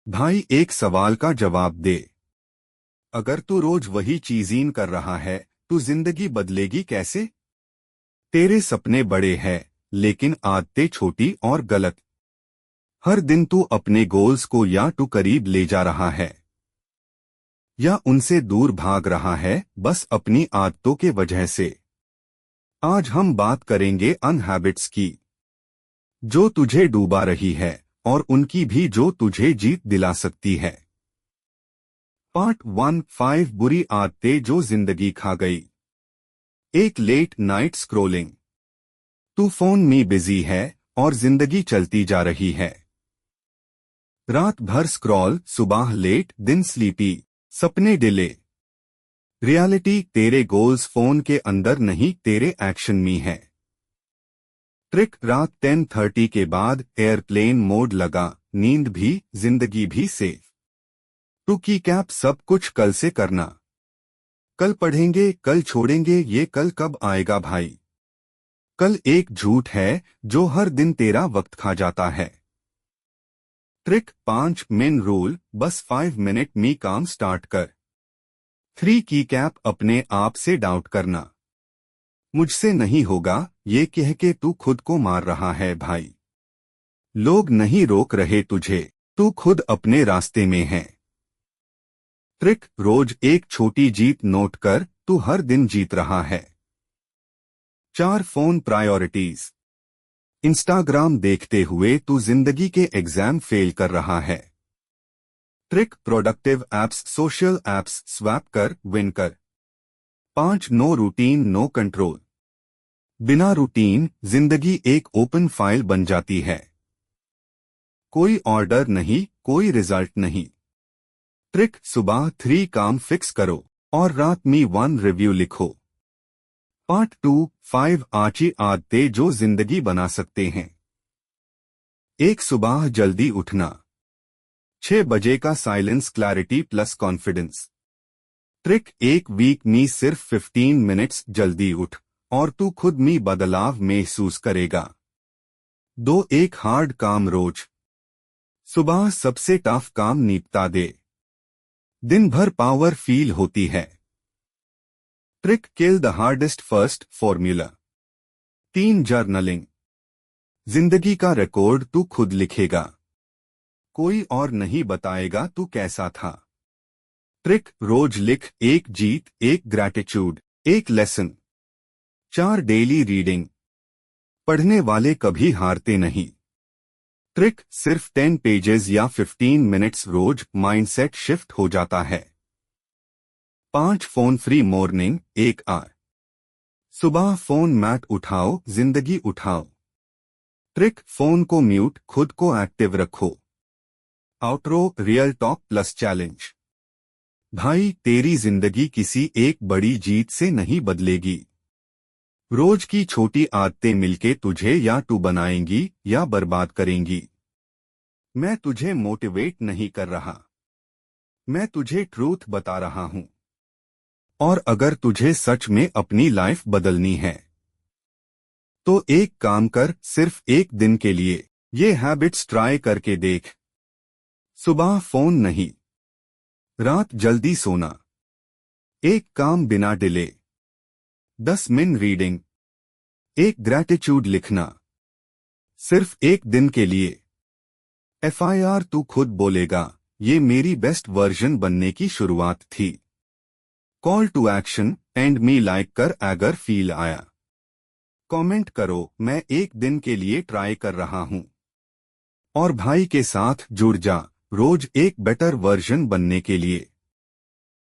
भाई एक सवाल का जवाब दे। अगर तू रोज वही चीज़ीन कर रहा है तो जिंदगी बदलेगी कैसे? तेरे सपने बड़े हैं लेकिन आदतें छोटी और गलत। हर दिन तू अपने गोल्स को या तो करीब ले जा रहा है या उनसे दूर भाग रहा है, बस अपनी आदतों के वजह से। आज हम बात करेंगे अन हैबिट्स की जो तुझे डूबा रही है और उनकी भी जो तुझे जीत दिला सकती है। पार्ट 1 5 बुरी आदतें जो जिंदगी खा गई। एक लेट नाइट स्क्रोलिंग। तू फोन में बिजी है और जिंदगी चलती जा रही है। रात भर स्क्रॉल, सुबह लेट, दिन स्लीपी, सपने डिले। रियलिटी तेरे गोल्स फोन के अंदर नहीं, तेरे एक्शन में है। ट्रिक रात 10:30 के बाद एयरप्लेन मोड लगा, नींद भी, जिंदगी भी सेफ। टू की कैप सब कुछ कल से करना। कल पढ़ेंगे, कल छोड़ेंगे, ये कल कब आएगा भाई? कल एक झूठ है जो हर दिन तेरा वक्त खा जाता है। ट्रिक 5 मेन रूल, बस 5 मिनट में काम स्टार्ट कर। 3 की कैप अपने आप से डाउट करना। मुझसे नहीं होगा ये कह के तू खुद को मार रहा है भाई। लोग नहीं रोक रहे तुझे, तू खुद अपने रास्ते में है। ट्रिक रोज एक छोटी जीत नोट कर, तू हर दिन जीत रहा है। 4 फोन प्रायोरिटीज। इंस्टाग्राम देखते हुए तू जिंदगी के एग्जाम फेल कर रहा है। Trick productive apps, social apps swap कर, विन कर। 5 नो रूटीन नो कंट्रोल। बिना रूटीन जिंदगी एक ओपन फाइल बन जाती है। कोई ऑर्डर नहीं, कोई रिजल्ट नहीं। ट्रिक सुबह 3 काम फिक्स करो और रात में 1 रिव्यू लिखो। पार्ट 2 5 आची आदतें जो जिंदगी बना सकते हैं। एक सुबह जल्दी उठना। 6 बजे का silence, clarity plus confidence. Trick एक वीक में सिर्फ 15 मिनट्स जल्दी उठ और तू खुद में बदलाव महसूस करेगा। 2 एक हार्ड काम रोज। सुबह सबसे टफ काम निपटा दे, दिन भर पावर फील होती है। Trick kill the hardest first formula. 3 journaling. जिंदगी का रिकॉर्ड तू खुद लिखेगा, कोई और नहीं बताएगा तू कैसा था। ट्रिक रोज लिख, एक जीत, एक ग्रैटिट्यूड, एक लेसन। 4 daily reading. पढ़ने वाले कभी हारते नहीं। ट्रिक सिर्फ 10 पेजेस या 15 मिनट्स रोज, माइंडसेट शिफ्ट हो जाता है। 5 फोन फ्री मॉर्निंग, 1 आवर। सुबह फोन मैट उठाओ, जिंदगी उठाओ। ट्रिक फोन को म्यूट, खुद को एक्टिव रखो। Outro real talk plus challenge. भाई तेरी जिंदगी किसी एक बड़ी जीत से नहीं बदलेगी। रोज की छोटी आदतें मिलके तुझे या तू बनाएंगी या बर्बाद करेंगी। मैं तुझे मोटिवेट नहीं कर रहा, मैं तुझे ट्रूथ बता रहा हूं। और अगर तुझे सच में अपनी लाइफ बदलनी है तो एक काम कर, सिर्फ एक दिन के लिए ये हैबिट्स ट्राई करके देख। सुबह फोन नहीं, रात जल्दी सोना, एक काम बिना डिले, 10 मिनट रीडिंग, एक ग्रैटिट्यूड लिखना, सिर्फ एक दिन के लिए। FIR तू खुद बोलेगा ये मेरी बेस्ट वर्जन बनने की शुरुआत थी। Call to action, and me like कर अगर फील आया। कमेंट करो मैं एक दिन के लिए ट्राई कर रहा हूं। और भाई के साथ जुड़ जा रोज एक बेटर वर्जन बनने के लिए।